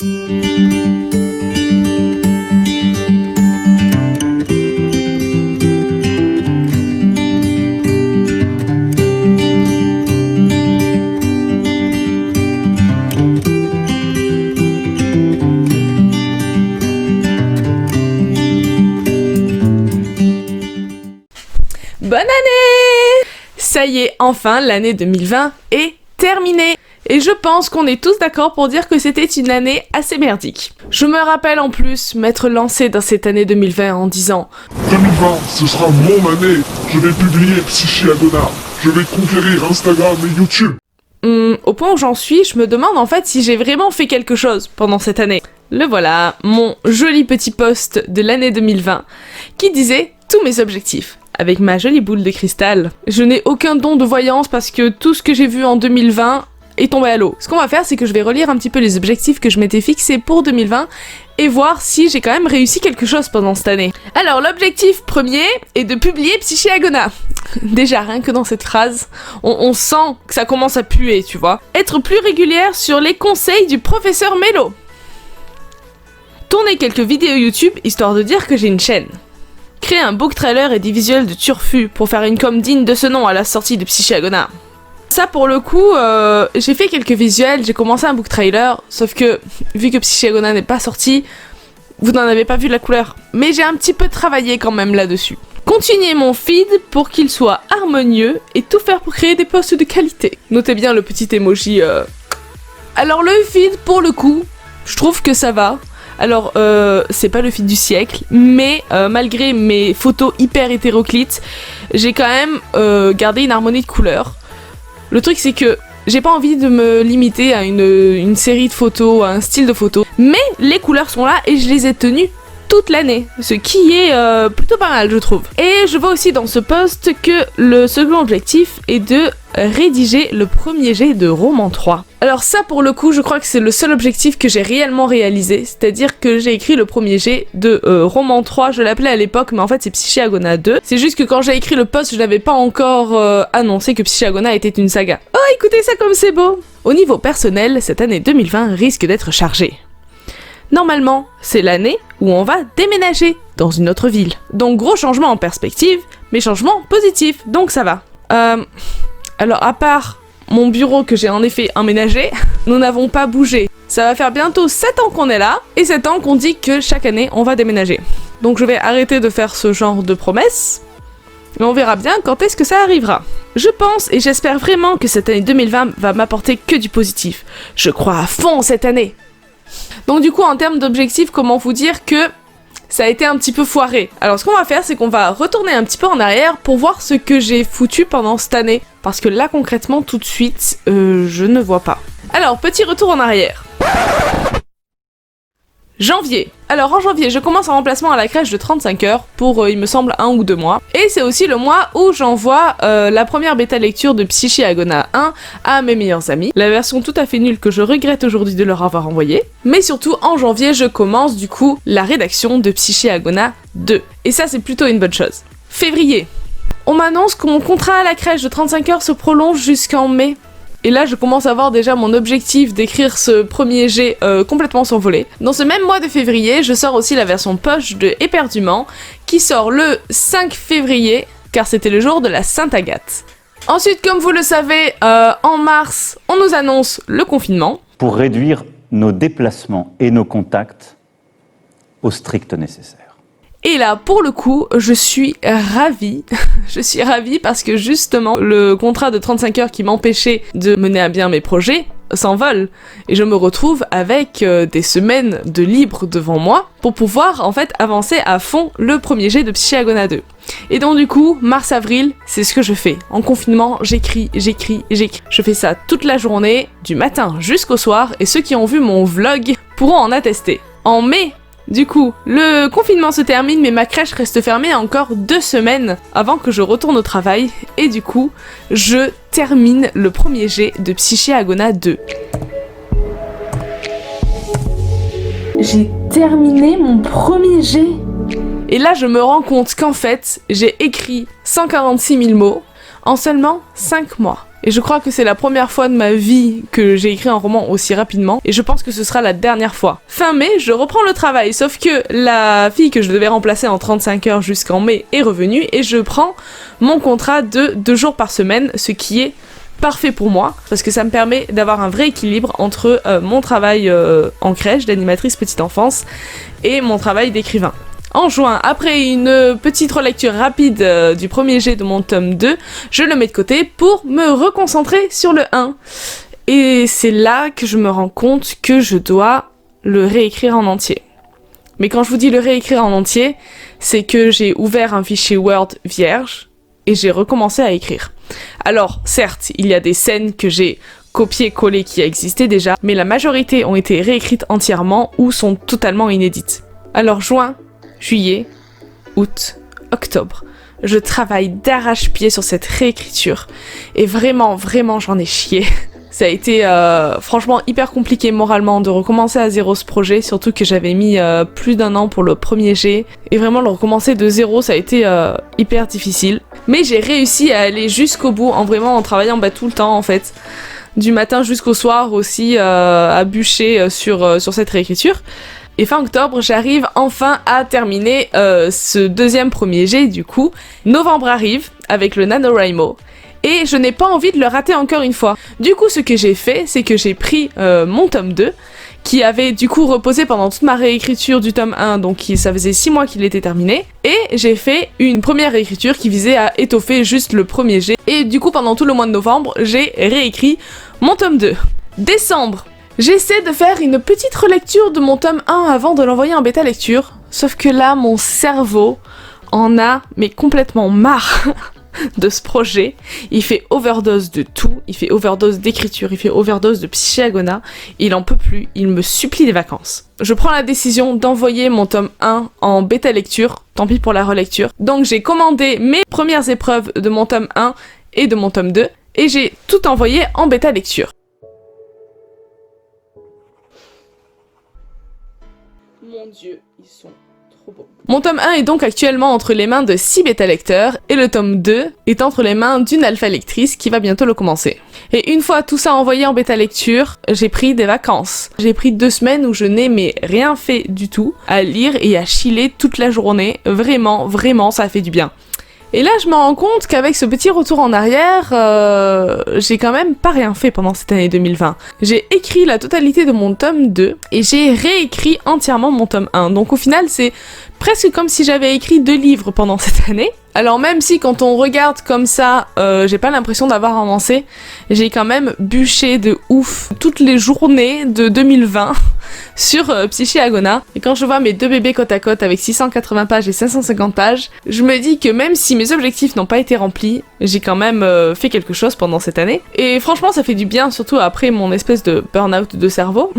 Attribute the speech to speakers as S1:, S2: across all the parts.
S1: Bonne année! Ça y est, enfin, l'année 2020 est terminée. Et je pense qu'on est tous d'accord pour dire que c'était une année assez merdique. Je me rappelle en plus m'être lancée dans cette année 2020 en disant
S2: 2020, ce sera mon année. Je vais publier Psyché Agona. Je vais conquérir Instagram et YouTube.
S1: Au point où j'en suis, je me demande en fait si j'ai vraiment fait quelque chose pendant cette année. Le voilà, mon joli petit post de l'année 2020 qui disait tous mes objectifs. Avec ma jolie boule de cristal. Je n'ai aucun don de voyance parce que tout ce que j'ai vu en 2020 est tombé à l'eau. Ce qu'on va faire, c'est que je vais relire un petit peu les objectifs que je m'étais fixés pour 2020 et voir si j'ai quand même réussi quelque chose pendant cette année. Alors, l'objectif premier est de publier Psyché Agona. Déjà, rien que dans cette phrase, on sent que ça commence à puer, tu vois. Être plus régulière sur les conseils du professeur Mélo. Tourner quelques vidéos YouTube, histoire de dire que j'ai une chaîne. Créer un book trailer et des visuels de turfu pour faire une com digne de ce nom à la sortie de Psyché Agona. Ça pour le coup, j'ai fait quelques visuels, j'ai commencé un book trailer, sauf que vu que Psyché Agona n'est pas sorti, vous n'en avez pas vu la couleur. Mais j'ai un petit peu travaillé quand même là-dessus. Continuer mon feed pour qu'il soit harmonieux et tout faire pour créer des posts de qualité. Notez bien le petit emoji. Alors le feed pour le coup, je trouve que ça va. Alors, c'est pas le feed du siècle, mais malgré mes photos hyper hétéroclites, j'ai quand même gardé une harmonie de couleurs. Le truc, c'est que j'ai pas envie de me limiter à une série de photos, à un style de photo, mais les couleurs sont là et je les ai tenues toute l'année, ce qui est plutôt pas mal, je trouve. Et je vois aussi dans ce post que le second objectif est de rédiger le premier jet de roman 3. Alors ça, pour le coup, je crois que c'est le seul objectif que j'ai réellement réalisé, c'est-à-dire que j'ai écrit le premier jet de roman 3, je l'appelais à l'époque, mais en fait c'est Psyché Agona 2. C'est juste que quand j'ai écrit le post, je n'avais pas encore annoncé que Psyché Agona était une saga. Oh, écoutez ça comme c'est beau! Au niveau personnel, cette année 2020 risque d'être chargée. Normalement, c'est l'année où on va déménager dans une autre ville. Donc gros changement en perspective, mais changement positif, donc ça va. Alors à part mon bureau que j'ai en effet emménagé, nous n'avons pas bougé. Ça va faire bientôt 7 ans qu'on est là, et 7 ans qu'on dit que chaque année on va déménager. Donc je vais arrêter de faire ce genre de promesses, mais on verra bien quand est-ce que ça arrivera. Je pense et j'espère vraiment que cette année 2020 va m'apporter que du positif. Je crois à fond cette année. Donc du coup, en termes d'objectifs, comment vous dire que ça a été un petit peu foiré. Alors ce qu'on va faire, c'est qu'on va retourner un petit peu en arrière pour voir ce que j'ai foutu pendant cette année. Parce que là, concrètement, tout de suite, je ne vois pas. Alors, petit retour en arrière. Janvier. Alors en janvier, je commence un remplacement à la crèche de 35 heures pour, il me semble, 1 ou 2 mois. Et c'est aussi le mois où j'envoie la première bêta lecture de Psyché Agona 1 à mes meilleurs amis. La version tout à fait nulle que je regrette aujourd'hui de leur avoir envoyée. Mais surtout, en janvier, je commence du coup la rédaction de Psyché Agona 2. Et ça, c'est plutôt une bonne chose. Février. On m'annonce que mon contrat à la crèche de 35 heures se prolonge jusqu'en mai. Et là, je commence à voir déjà mon objectif d'écrire ce premier jet complètement s'envoler. Dans ce même mois de février, je sors aussi la version poche de Éperdument, qui sort le 5 février, car c'était le jour de la Sainte-Agathe. Ensuite, comme vous le savez, en mars, on nous annonce le confinement.
S3: Pour réduire nos déplacements et nos contacts au strict nécessaire.
S1: Et là, pour le coup, je suis ravie. Je suis ravie parce que justement, le contrat de 35 heures qui m'empêchait de mener à bien mes projets s'envole. Et je me retrouve avec des semaines de libre devant moi pour pouvoir en fait avancer à fond le premier jet de Psyché Agona 2. Et donc du coup, mars-avril, c'est ce que je fais. En confinement, j'écris. Je fais ça toute la journée, du matin jusqu'au soir, et ceux qui ont vu mon vlog pourront en attester. En mai, du coup, le confinement se termine, mais ma crèche reste fermée encore 2 semaines avant que je retourne au travail. Et du coup, je termine le premier jet de Psyché Agona 2. J'ai terminé mon premier jet. Et là, je me rends compte qu'en fait, j'ai écrit 146 000 mots en seulement 5 mois. Et je crois que c'est la première fois de ma vie que j'ai écrit un roman aussi rapidement, et je pense que ce sera la dernière fois. Fin mai, je reprends le travail, sauf que la fille que je devais remplacer en 35 heures jusqu'en mai est revenue, et je prends mon contrat de 2 jours par semaine, ce qui est parfait pour moi, parce que ça me permet d'avoir un vrai équilibre entre mon travail en crèche d'animatrice petite enfance et mon travail d'écrivain. En juin, après une petite relecture rapide du premier jet de mon tome 2, je le mets de côté pour me reconcentrer sur le 1. Et c'est là que je me rends compte que je dois le réécrire en entier. Mais quand je vous dis le réécrire en entier, c'est que j'ai ouvert un fichier Word vierge et j'ai recommencé à écrire. Alors, certes, il y a des scènes que j'ai copiées-collées qui existaient déjà, mais la majorité ont été réécrites entièrement ou sont totalement inédites. Alors, juin, juillet, août, octobre, je travaille d'arrache-pied sur cette réécriture. Et vraiment, j'en ai chié. Ça a été franchement hyper compliqué moralement de recommencer à zéro ce projet, surtout que j'avais mis plus d'1 an pour le premier jet. Et vraiment le recommencer de zéro, ça a été hyper difficile. Mais j'ai réussi à aller jusqu'au bout en travaillant tout le temps en fait. Du matin jusqu'au soir aussi à bûcher sur cette réécriture. Et fin octobre, j'arrive enfin à terminer ce deuxième premier jet du coup. Novembre arrive avec le NaNoWriMo. Et je n'ai pas envie de le rater encore une fois. Du coup, ce que j'ai fait, c'est que j'ai pris mon tome 2, qui avait du coup reposé pendant toute ma réécriture du tome 1, donc ça faisait 6 mois qu'il était terminé, et j'ai fait une première réécriture qui visait à étoffer juste le premier jet, et du coup pendant tout le mois de novembre, j'ai réécrit mon tome 2. Décembre, j'essaie de faire une petite relecture de mon tome 1 avant de l'envoyer en bêta lecture, sauf que là, mon cerveau en a mais complètement marre de ce projet. Il fait overdose de tout, il fait overdose d'écriture, il fait overdose de Psyché-Agona, il en peut plus, il me supplie des vacances. Je prends la décision d'envoyer mon tome 1 en bêta lecture, tant pis pour la relecture. Donc j'ai commandé mes premières épreuves de mon tome 1 et de mon tome 2, et j'ai tout envoyé en bêta lecture. Mon Dieu, ils sont trop beaux. Mon tome 1 est donc actuellement entre les mains de 6 bêta-lecteurs, et le tome 2 est entre les mains d'une alpha-lectrice qui va bientôt le commencer. Et une fois tout ça envoyé en bêta-lecture, j'ai pris des vacances. J'ai pris 2 semaines où je n'ai rien fait du tout, à lire et à chiller toute la journée. Vraiment, ça a fait du bien. Et là, je me rends compte qu'avec ce petit retour en arrière, j'ai quand même pas rien fait pendant cette année 2020. J'ai écrit la totalité de mon tome 2 et j'ai réécrit entièrement mon tome 1. Donc au final, c'est presque comme si j'avais écrit 2 livres pendant cette année. Alors même si quand on regarde comme ça, j'ai pas l'impression d'avoir avancé, j'ai quand même bûché de ouf toutes les journées de 2020 sur Psyché-Agona. Et quand je vois mes 2 bébés côte à côte avec 680 pages et 550 pages, je me dis que même si mes objectifs n'ont pas été remplis, j'ai quand même fait quelque chose pendant cette année. Et franchement, ça fait du bien, surtout après mon espèce de burn-out de cerveau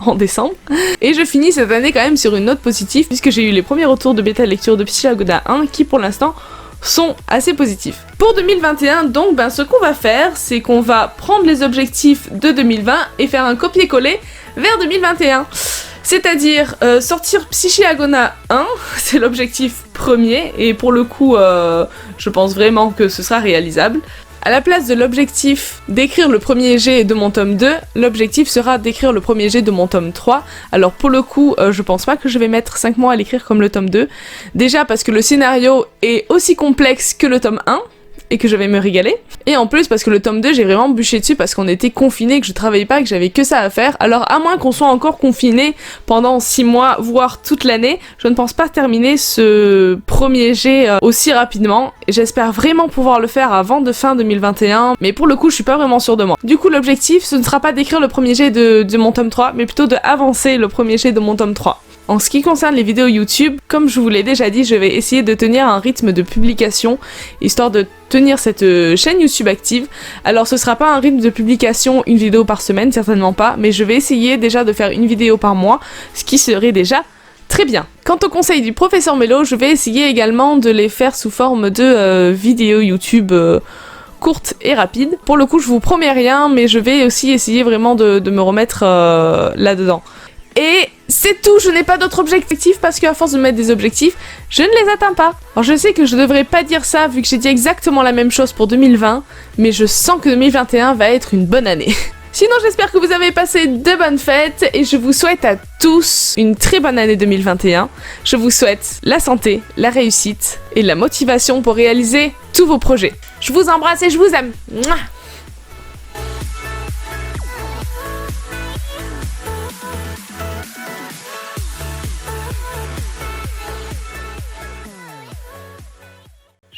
S1: en décembre. Et je finis cette année quand même sur une note positive, puisque j'ai eu les premiers retours de bêta lecture de Psyché-Agona 1 qui pour l'instant sont assez positifs. Pour 2021, donc, ce qu'on va faire, c'est qu'on va prendre les objectifs de 2020 et faire un copier-coller vers 2021. C'est-à-dire sortir Psyché-Agona 1, c'est l'objectif premier, et pour le coup, je pense vraiment que ce sera réalisable. À la place de l'objectif d'écrire le premier jet de mon tome 2, l'objectif sera d'écrire le premier jet de mon tome 3. Alors pour le coup, je pense pas que je vais mettre 5 mois à l'écrire comme le tome 2. Déjà parce que le scénario est aussi complexe que le tome 1, et que je vais me régaler. Et en plus parce que le tome 2, j'ai vraiment bûché dessus parce qu'on était confinés, que je travaillais pas, que j'avais que ça à faire. Alors à moins qu'on soit encore confinés pendant 6 mois, voire toute l'année, je ne pense pas terminer ce premier jet aussi rapidement. J'espère vraiment pouvoir le faire avant de fin 2021, mais pour le coup je suis pas vraiment sûre de moi. Du coup l'objectif, ce ne sera pas d'écrire le premier jet de mon tome 3, mais plutôt de avancer le premier jet de mon tome 3. En ce qui concerne les vidéos YouTube, comme je vous l'ai déjà dit, je vais essayer de tenir un rythme de publication, histoire de tenir cette chaîne YouTube active. Alors ce sera pas un rythme de publication, une vidéo par semaine, certainement pas, mais je vais essayer déjà de faire une vidéo par mois, ce qui serait déjà très bien. Quant au conseil du professeur Mélo, je vais essayer également de les faire sous forme de vidéos YouTube courtes et rapides. Pour le coup, je vous promets rien, mais je vais aussi essayer vraiment de me remettre là-dedans. Et C'est tout, je n'ai pas d'autres objectifs parce qu'à force de mettre des objectifs, je ne les atteins pas. Alors je sais que je devrais pas dire ça vu que j'ai dit exactement la même chose pour 2020, mais je sens que 2021 va être une bonne année. Sinon, j'espère que vous avez passé de bonnes fêtes et je vous souhaite à tous une très bonne année 2021. Je vous souhaite la santé, la réussite et la motivation pour réaliser tous vos projets. Je vous embrasse et je vous aime. Mouah.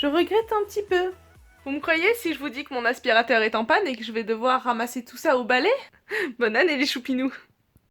S1: Je regrette un petit peu. Vous me croyez si je vous dis que mon aspirateur est en panne et que je vais devoir ramasser tout ça au balai? Bonne année les choupinous!